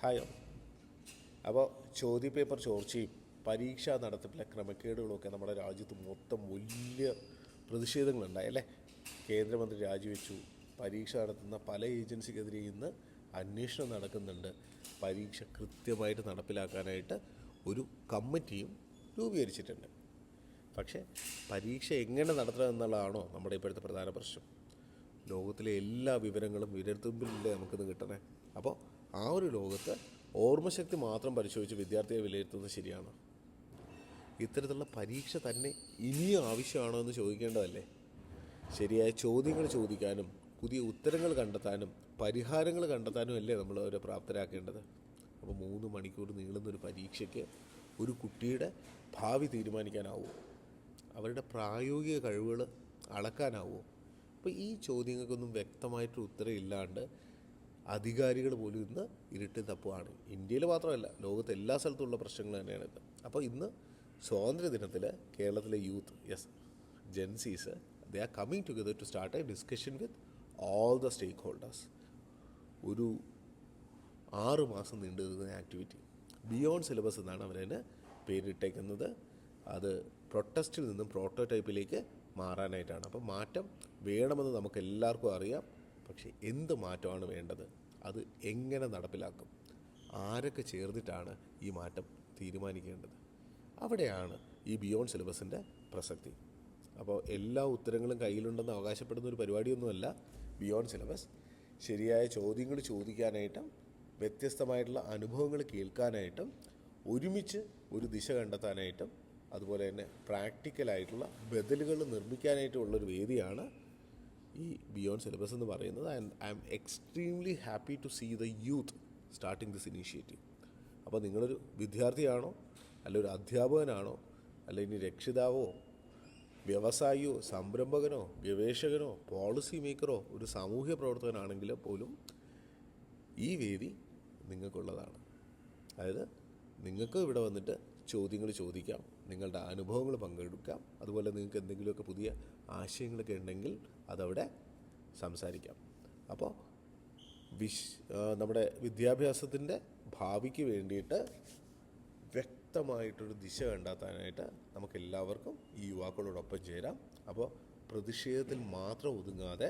ഹായോ. അപ്പോൾ ചോദ്യപേപ്പർ ചോർച്ചയും പരീക്ഷാ നടത്തിപ്പിലെ ക്രമക്കേടുകളൊക്കെ നമ്മുടെ രാജ്യത്ത് മൊത്തം വലിയ പ്രതിഷേധങ്ങളുണ്ടായി അല്ലേ. കേന്ദ്രമന്ത്രി രാജിവെച്ചു. പരീക്ഷ നടത്തുന്ന പല ഏജൻസിക്കെതിരെ ഇന്ന് അന്വേഷണം നടക്കുന്നുണ്ട്. പരീക്ഷ കൃത്യമായിട്ട് നടപ്പിലാക്കാനായിട്ട് ഒരു കമ്മിറ്റിയും രൂപീകരിച്ചിട്ടുണ്ട്. പക്ഷേ പരീക്ഷ എങ്ങനെ നടത്തണം എന്നുള്ളതാണോ നമ്മുടെ ഇപ്പോഴത്തെ പ്രധാന പ്രശ്നം. ലോകത്തിലെ എല്ലാ വിവരങ്ങളും വിരൽത്തുമ്പിലല്ലേ നമുക്കിന്ന് കിട്ടണേ. അപ്പോൾ ആ ഒരു ലോകത്ത് ഓർമ്മശക്തി മാത്രം പരിശോധിച്ച് വിദ്യാർത്ഥിയെ വിലയിരുത്തുന്നത് ശരിയാണ്? ഇത്തരത്തിലുള്ള പരീക്ഷ തന്നെ ഇനിയും ആവശ്യമാണോ എന്ന് ചോദിക്കേണ്ടതല്ലേ. ശരിയായ ചോദ്യങ്ങൾ ചോദിക്കാനും പുതിയ ഉത്തരങ്ങൾ കണ്ടെത്താനും പരിഹാരങ്ങൾ കണ്ടെത്താനും അല്ലേ നമ്മൾ അവരെ പ്രാപ്തരാക്കേണ്ടത്. അപ്പോൾ 3 മണിക്കൂർ നീളുന്നൊരു പരീക്ഷയ്ക്ക് ഒരു കുട്ടിയുടെ ഭാവി തീരുമാനിക്കാനാവുമോ? അവരുടെ പ്രായോഗിക കഴിവുകൾ അളക്കാനാവുമോ? അപ്പോൾ ഈ ചോദ്യങ്ങൾക്കൊന്നും വ്യക്തമായിട്ടൊരു ഉത്തരം ഇല്ലാണ്ട് അധികാരികൾ പോലും ഇന്ന് ഇരുട്ടി തപ്പുകയാണ്. ഇന്ത്യയിൽ മാത്രമല്ല, ലോകത്ത് എല്ലാ സ്ഥലത്തുമുള്ള പ്രശ്നങ്ങൾ തന്നെയാണിത്. അപ്പോൾ ഇന്ന് സ്വാതന്ത്ര്യ ദിനത്തിൽ കേരളത്തിലെ youth, Gen Zs, they are coming together to start a discussion with all the stakeholders. ഒരു 6 മാസം നീണ്ടു നിൽക്കുന്ന ആക്ടിവിറ്റി, ബിയോണ്ട് സിലബസ് എന്നാണ് അവരതിന് പേരിട്ടേക്കുന്നത്. അത് പ്രൊട്ടസ്റ്റിൽ നിന്നും പ്രോട്ടോടൈപ്പിലേക്ക് മാറാനായിട്ടാണ്. അപ്പോൾ മാറ്റം വേണമെന്ന് നമുക്ക് എല്ലാവർക്കും അറിയാം. പക്ഷേ എന്ത് മാറ്റമാണ് വേണ്ടത്? അത് എങ്ങനെ നടപ്പിലാക്കും? ആരൊക്കെ ചേർന്നിട്ടാണ് ഈ മാറ്റം തീരുമാനിക്കേണ്ടത്? അവിടെയാണ് ഈ ബിയോണ്ട് സിലബസിൻ്റെ പ്രസക്തി. അപ്പോൾ എല്ലാ ഉത്തരങ്ങളും കയ്യിലുണ്ടെന്ന് അവകാശപ്പെടുന്ന ഒരു പരിപാടിയൊന്നുമല്ല ബിയോണ്ട് സിലബസ്. ശരിയായ ചോദ്യങ്ങൾ ചോദിക്കാനായിട്ടും വ്യത്യസ്തമായിട്ടുള്ള അനുഭവങ്ങൾ കേൾക്കാനായിട്ടും ഒരുമിച്ച് ഒരു ദിശ കണ്ടെത്താനായിട്ടും അതുപോലെ തന്നെ പ്രാക്ടിക്കലായിട്ടുള്ള ബദലുകൾ നിർമ്മിക്കാനായിട്ടുള്ളൊരു വേദിയാണ് ഈ ബിയോണ്ട് സിലബസ് എന്ന് പറയുന്നത്. And I am extremely happy to see the youth starting this initiative. അപ്പോൾ നിങ്ങളൊരു വിദ്യാർത്ഥിയാണോ, അല്ല ഒരു അധ്യാപകനാണോ, അല്ല ഇനി രക്ഷിതാവോ, വ്യവസായിയോ, സംരംഭകനോ, ഗവേഷകനോ, പോളിസി മേക്കറോ, ഒരു സാമൂഹ്യ പ്രവർത്തകനാണെങ്കിൽ പോലും ഈ വേദി നിങ്ങൾക്കുള്ളതാണ്. അതായത് നിങ്ങൾക്ക് ഇവിടെ വന്നിട്ട് ചോദ്യങ്ങൾ ചോദിക്കാം, നിങ്ങളുടെ അനുഭവങ്ങൾ പങ്കെടുക്കാം. അതുപോലെ നിങ്ങൾക്ക് എന്തെങ്കിലുമൊക്കെ പുതിയ ആശയങ്ങളൊക്കെ ഉണ്ടെങ്കിൽ അതവിടെ സംസാരിക്കാം. അപ്പോൾ നമ്മുടെ വിദ്യാഭ്യാസത്തിൻ്റെ ഭാവിക്ക് വേണ്ടിയിട്ട് വ്യക്തമായിട്ടൊരു ദിശ കണ്ടെത്താനായിട്ട് നമുക്കെല്ലാവർക്കും ഈ യുവാക്കളോടൊപ്പം ചേരാം. അപ്പോൾ പ്രതിഷേധത്തിൽ മാത്രം ഒതുങ്ങാതെ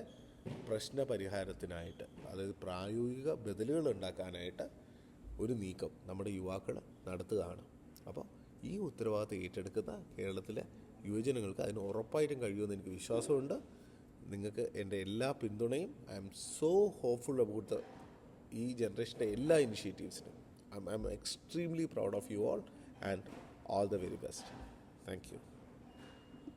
പ്രശ്ന പരിഹാരത്തിനായിട്ട്, അതായത് പ്രായോഗിക ബദലുകൾ ഉണ്ടാക്കാനായിട്ട് ഒരു നീക്കം നമ്മുടെ യുവാക്കൾ നടത്തുകയാണ്. അപ്പോൾ ഈ ഉത്തരവാദിത്തം ഏറ്റെടുക്കുന്ന കേരളത്തിലെ യുവജനങ്ങൾക്ക് അതിന് ഉറപ്പായിട്ടും കഴിയുമെന്ന് എനിക്ക് വിശ്വാസമുണ്ട്. നിങ്ങൾക്ക് എൻ്റെ എല്ലാ പിന്തുണയും. I am so hopeful about ഈ ജനറേഷൻ്റെ എല്ലാ ഇനിഷ്യേറ്റീവ്സിനും. I am extremely proud of you all and all the very best. Thank U.